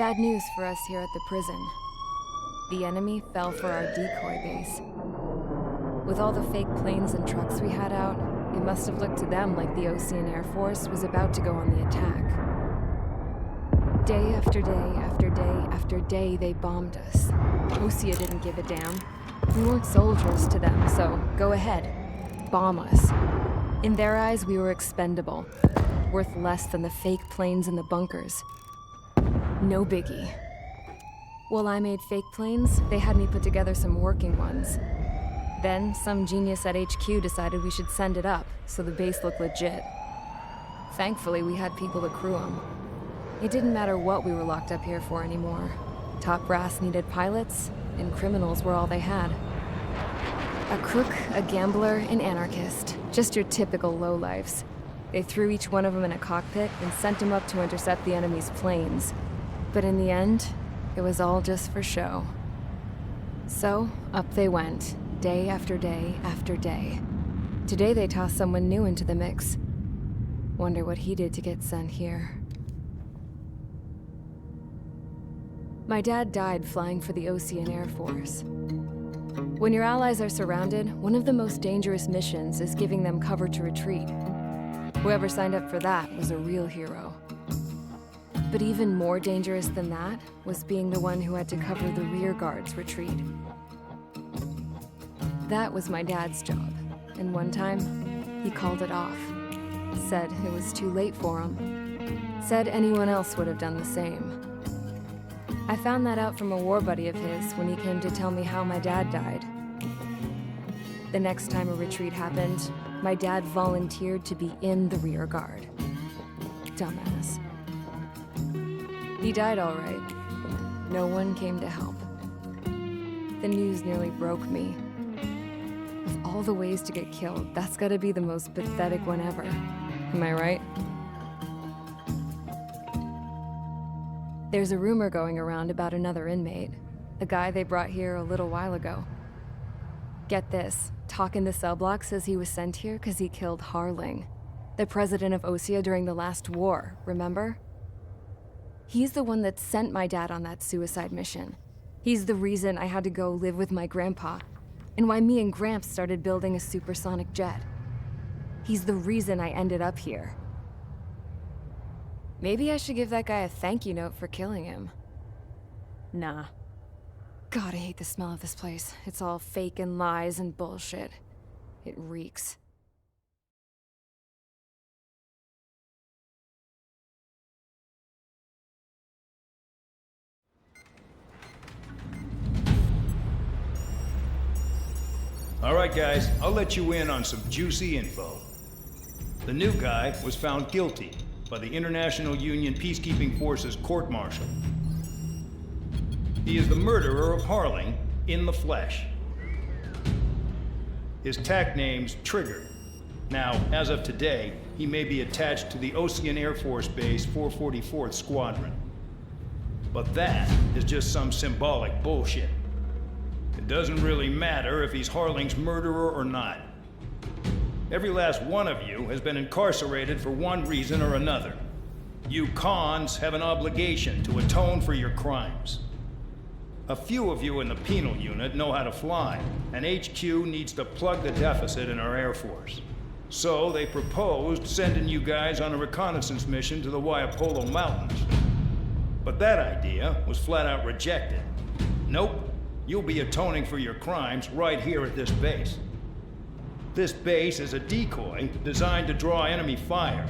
Bad news for us here at the prison. The enemy fell for our decoy base. With all the fake planes and trucks we had out, it must have looked to them like the Ocean Air Force was about to go on the attack. Day after day after day after day, they bombed us. Osea didn't give a damn. We weren't soldiers to them, so go ahead. Bomb us. In their eyes, we were expendable. Worth less than the fake planes in the bunkers. No biggie. While I made fake planes, they had me put together some working ones. Then, some genius at HQ decided we should send it up, so the base looked legit. Thankfully, we had people to crew them. It didn't matter what we were locked up here for anymore. Top brass needed pilots, and criminals were all they had. A crook, a gambler, an anarchist. Just your typical lowlifes. They threw each one of them in a cockpit and sent them up to intercept the enemy's planes. But in the end, it was all just for show. So, up they went, day after day after day. Today they tossed someone new into the mix. Wonder what he did to get sent here. My dad died flying for the Ocean Air Force. When your allies are surrounded, one of the most dangerous missions is giving them cover to retreat. Whoever signed up for that was a real hero. But even more dangerous than that was being the one who had to cover the rear guard's retreat. That was my dad's job, and one time, he called it off. Said it was too late for him. Said anyone else would have done the same. I found that out from a war buddy of his when he came to tell me how my dad died. The next time a retreat happened, my dad volunteered to be in the rear guard. Dumbass. He died all right. No one came to help. The news nearly broke me. Of all the ways to get killed, that's gotta be the most pathetic one ever. Am I right? There's a rumor going around about another inmate. A guy they brought here a little while ago. Get this, Talk in the cell block says he was sent here because he killed Harling, the president of Osea during the last war, remember? He's the one that sent my dad on that suicide mission. He's the reason I had to go live with my grandpa, and why me and Gramps started building a supersonic jet. He's the reason I ended up here. Maybe I should give that guy a thank you note for killing him. Nah. God, I hate the smell of this place. It's all fake and lies and bullshit. It reeks. All right, guys, I'll let you in on some juicy info. The new guy was found guilty by the International Union Peacekeeping Forces court-martial. He is the murderer of Harling in the flesh. His tag name's Trigger. Now, as of today, he may be attached to the Ocean Air Force Base 444th Squadron. But that is just some symbolic bullshit. It doesn't really matter if he's Harling's murderer or not. Every last one of you has been incarcerated for one reason or another. You cons have an obligation to atone for your crimes. A few of you in the penal unit know how to fly, and HQ needs to plug the deficit in our Air Force. So they proposed sending you guys on a reconnaissance mission to the Waiapolo Mountains. But that idea was flat out rejected. Nope. You'll be atoning for your crimes right here at this base. This base is a decoy designed to draw enemy fire.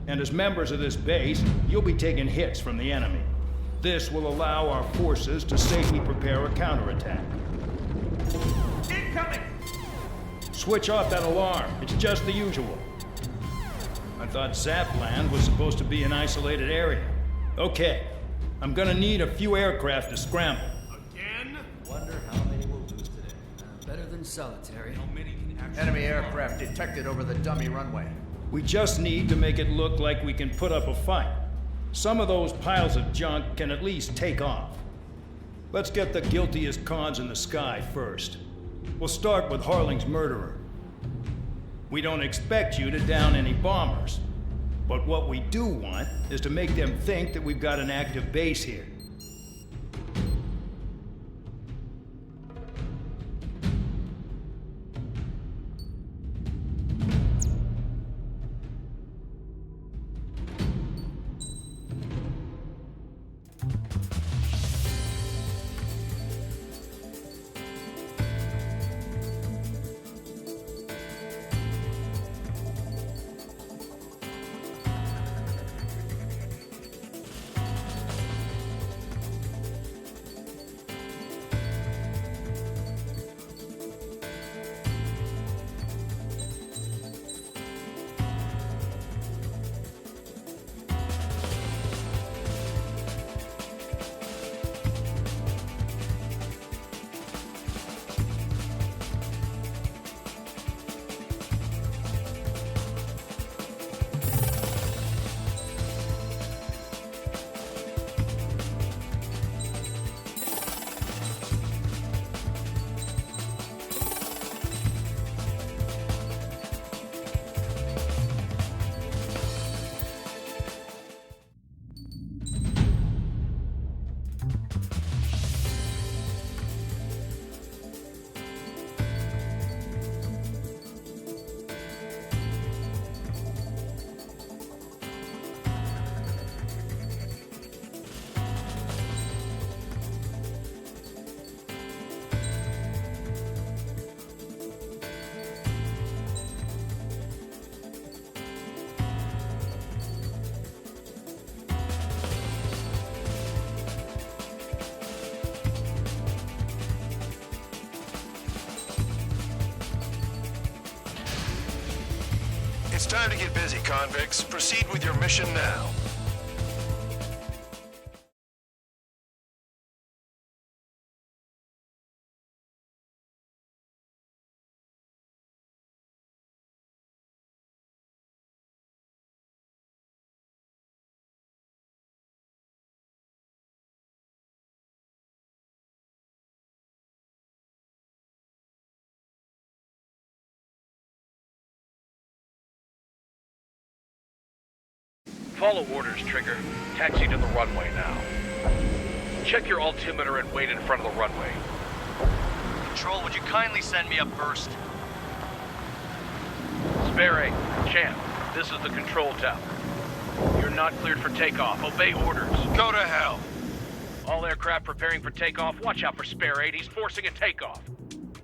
And as members of this base, you'll be taking hits from the enemy. This will allow our forces to safely prepare a counterattack. Incoming! Switch off that alarm. It's just the usual. I thought Zapland was supposed to be an isolated area. Okay. I'm gonna need a few aircraft to scramble. Wonder how many we'll lose today. Better than solitary. How many can actually... Enemy aircraft detected over the dummy runway. We just need to make it look like we can put up a fight. Some of those piles of junk can at least take off. Let's get the guiltiest cons in the sky first. We'll start with Harling's murderer. We don't expect you to down any bombers. But what we do want is to make them think that we've got an active base here. It's time to get busy, convicts. Proceed with your mission now. Follow orders, Trigger. Taxi to the runway now. Check your altimeter and wait in front of the runway. Control, would you kindly send me up first? Spare 8, Champ, this is the control tower. You're not cleared for takeoff. Obey orders. Go to hell. All aircraft preparing for takeoff. Watch out for Spare 8. He's forcing a takeoff.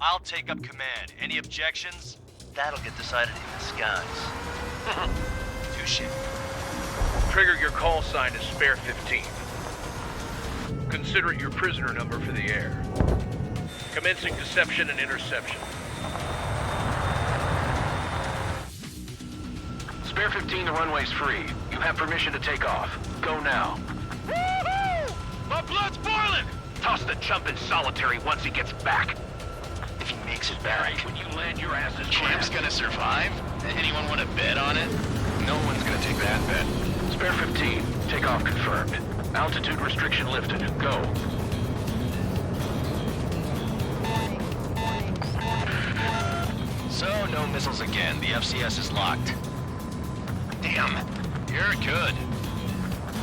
I'll take up command. Any objections? That'll get decided in the skies. Touche. Trigger, your call sign is Spare 15. Consider it your prisoner number for the air. Commencing deception and interception. Spare 15, the runway's free. You have permission to take off. Go now. Woohoo! My blood's boiling! Toss the chump in solitary once he gets back. If he makes it back. When you land, your ass is Champ's gonna survive? Anyone want to bet on it? No one's gonna take that bet. Spare 15, takeoff confirmed. Altitude restriction lifted. Go. So, no missiles again. The FCS is locked. Damn, you're good.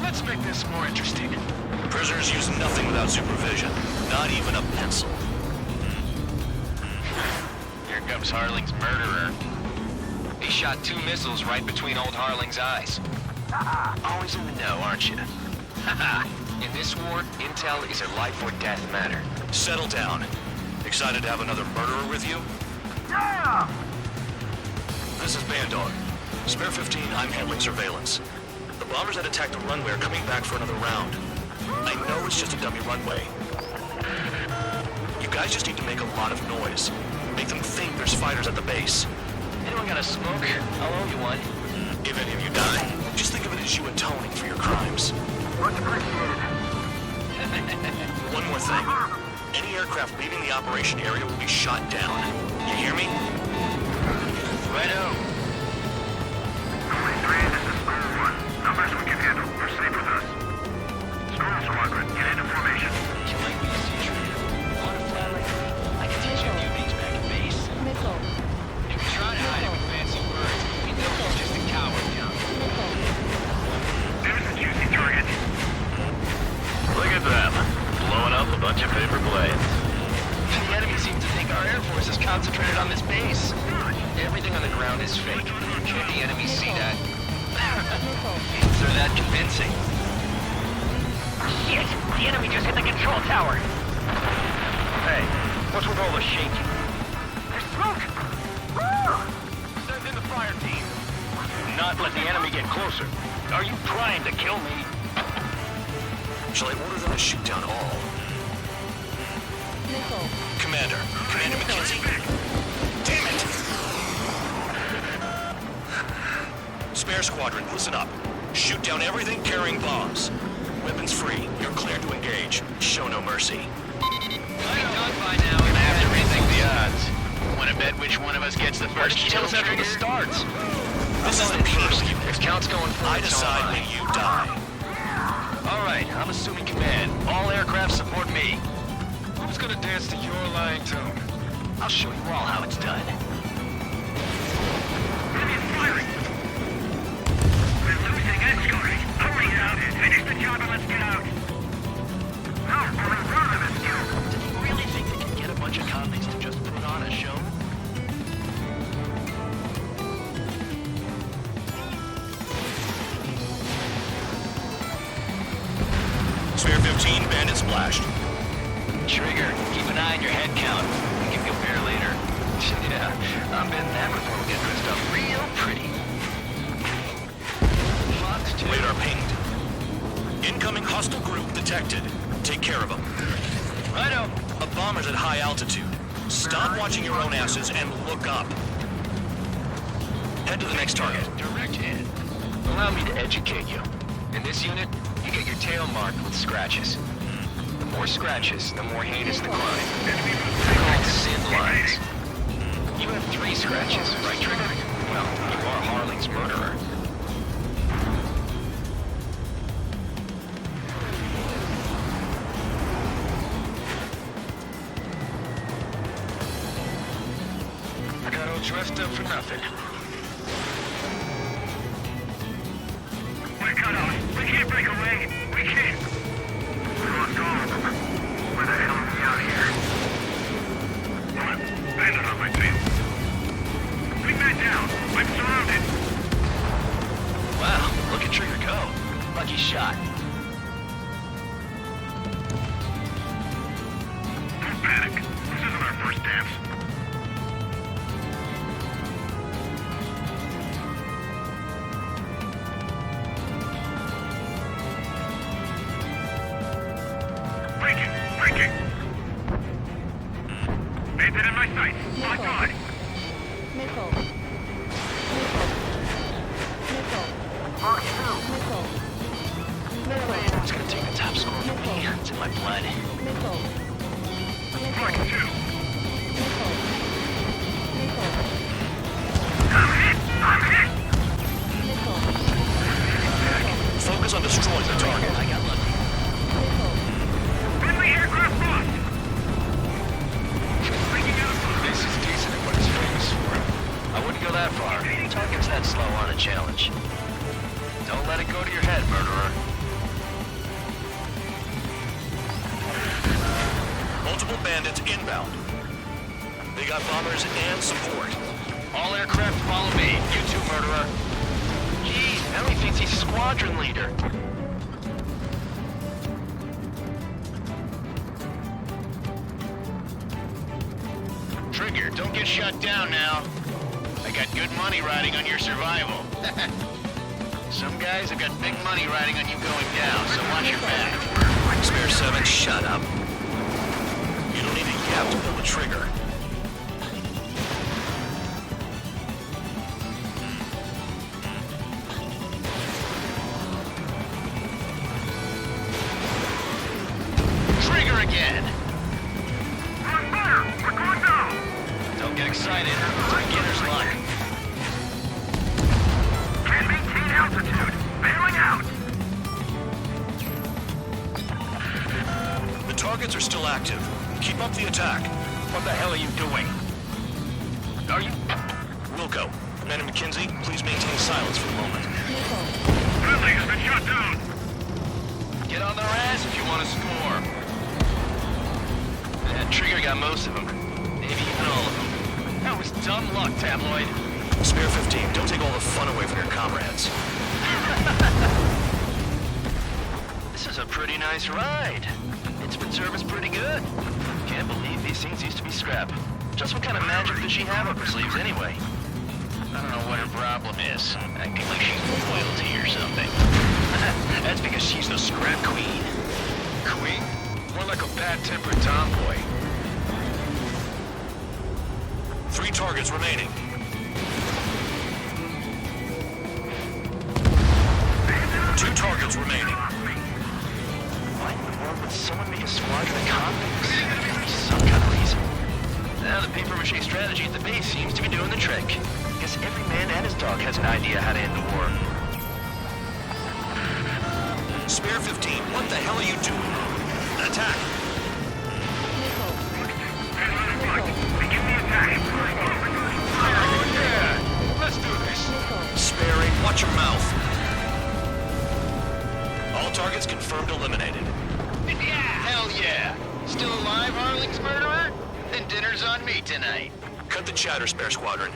Let's make this more interesting. Prisoners use nothing without supervision. Not even a pencil. Here comes Harling's murderer. He shot 2 missiles right between old Harling's eyes. Always in the know, aren't you? In this war, intel is a life or death matter. Settle down. Excited to have another murderer with you? Yeah! This is Bandog. Spare 15, I'm handling surveillance. The bombers that attacked the runway are coming back for another round. I know it's just a dummy runway. You guys just need to make a lot of noise. Make them think there's fighters at the base. Anyone got a smoke? I'll owe you one. If any of you die, just think of it as you atoning for your crimes. Much appreciated. One more thing. Any aircraft leaving the operation area will be shot down. You hear me? Righto. 23, this is School 1. Numbers we can handle. Proceed with us. School Squadron, get into formation. You like me to see you? Want a flatline? I can teach you a few things back at base. Missile. You can try to hide it with fancy words, but we know he's just a coward, young. There's the juicy target. Look at them. Blowing up a bunch of paper planes. The enemy seems to think our Air Force is concentrated on this base. Everything on the ground is fake. Can the enemy see that? Is there that convincing? Shit! The enemy just hit the control tower. Hey, what's with all the shaking? There's smoke! Send in the fire team. Not let the enemy get closer. Are you trying to kill me? Shall I order them to shoot down all? Missile. Commander McKenzie? Damn it! Spare Squadron, listen up. Shoot down everything carrying bombs. Weapons free. You're cleared to engage. Show no mercy. Done by now. We're gonna have to rethink the odds. Want to bet which one of us gets the first kill after the starts? This is the first. If count's going for I it, so decide am I. when you die. All right, I'm assuming command. All aircraft support me. Who's gonna dance to your lying tune? I'll show you all how it's done. Enemy is firing! We're losing escorting. Hurry out! Finish the job and let's get out! No, only one of us killed. Do you really think they can get a bunch of convicts to just put on a show? Spare 15, bandit splashed. Trigger, keep an eye on your head count. I'll give you a bear later. Yeah, I'm betting that before we get dressed up real pretty. Fox 2. Radar pinged. Incoming hostile group detected. Take care of them. Righto. A bomber's at high altitude. Stop watching your own asses and look up. Head to the next target. Direct hit. Allow me to educate you. In this unit, you get your tail marked with scratches. The more scratches, the more heinous the crime. They're called sin lines. You have 3 scratches, right, Trigger? Well, you are Harling's murderer. I got all dressed up for nothing. We're cut off. We can't break away. We can't. We lost all of them. Where the hell are we out here? What? Bandit on my tail. Bring that down. I'm surrounded. Wow, look at Trigger go. Lucky shot. Don't panic. This isn't our first dance. Breaking! Breaking! Bandit in my sights! My God! Nickel. It's gonna take the top score from me. It's in my blood. Mark 2! I'm hit! I'm hit! Focus on destroying the target. I got lucky. Friendly aircraft lost! Breaking out of This is decent at what it's famous for. I wouldn't go that far. Targets that slow aren't a challenge. Don't let it go to your head, murderer. Multiple bandits inbound. They got bombers and support. All aircraft follow me. You too, murderer. Gee, now he thinks he's squadron leader. Trigger, don't get shut down now. I got good money riding on your survival. Some guys have got big money riding on you going down, so watch your back. Spare 7, shut up. You don't need a gap to pull the trigger. Trigger again! We're on fire! We're going down! Don't get excited. It's beginner's luck. Can't maintain altitude! Bailing out! The targets are still active. Keep up the attack. What the hell are you doing? Are you... Wilco, Commander McKenzie, please maintain silence for the moment. Friendly has been shot down! Get on their ass if you want to score. That Trigger got most of them. Maybe even all of them. That was dumb luck, Tabloid. Spare 15, don't take all the fun away from your comrades. This is a pretty nice ride. It's been serviced pretty good. Can't believe these things used to be scrap. Just what kind of magic does she have up her sleeves anyway? I don't know what her problem is. Acting like she's royalty or something. That's because she's the scrap queen. Queen? More like a bad-tempered tomboy. 3 targets remaining. 2 targets remaining. Why in the world would someone make a squadron of convicts? There must be some kind of reason. Now the papier-mâché strategy at the base seems to be doing the trick. Guess every man and his dog has an idea how to end the war. Spare 15, what the hell are you doing? Attack! Begin the attack! Oh yeah! Let's do this! Spare 8, watch your mouth. All targets confirmed eliminated. Yeah! Hell yeah! Still alive, Harling's murderer? Then dinner's on me tonight. Cut the chatter, Spare Squadron.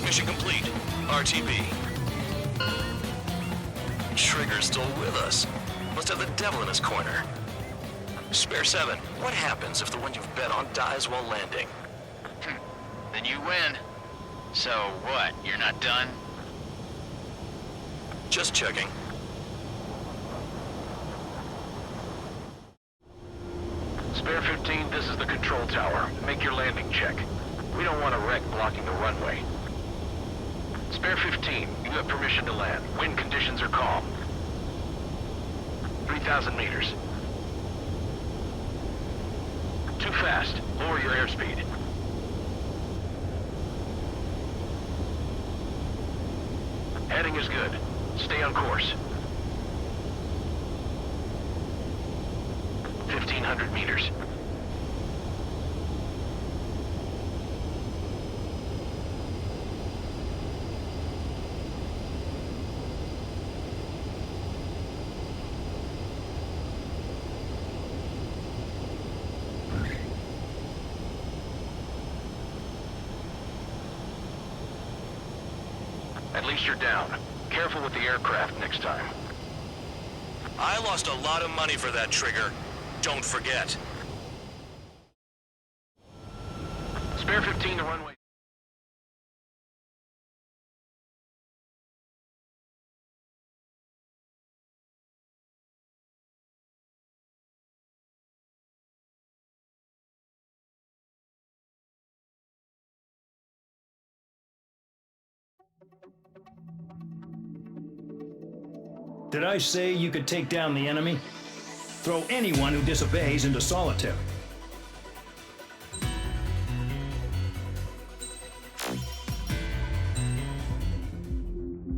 Mission complete. RTB. Trigger's still with us. Must have the devil in his corner. Spare 7, what happens if the one you've bet on dies while landing? Then you win. So what, you're not done? Just checking. Spare 15, this is the control tower. Make your landing check. We don't want a wreck blocking the runway. Spare 15, you have permission to land. Wind conditions are calm. 3,000 meters. Too fast. Lower your airspeed. Heading is good. Stay on course. 1,500 meters. At least you're down. Careful with the aircraft next time. I lost a lot of money for that trigger. Don't forget. Spare 15 to runway. Did I say you could take down the enemy? Throw anyone who disobeys into solitary.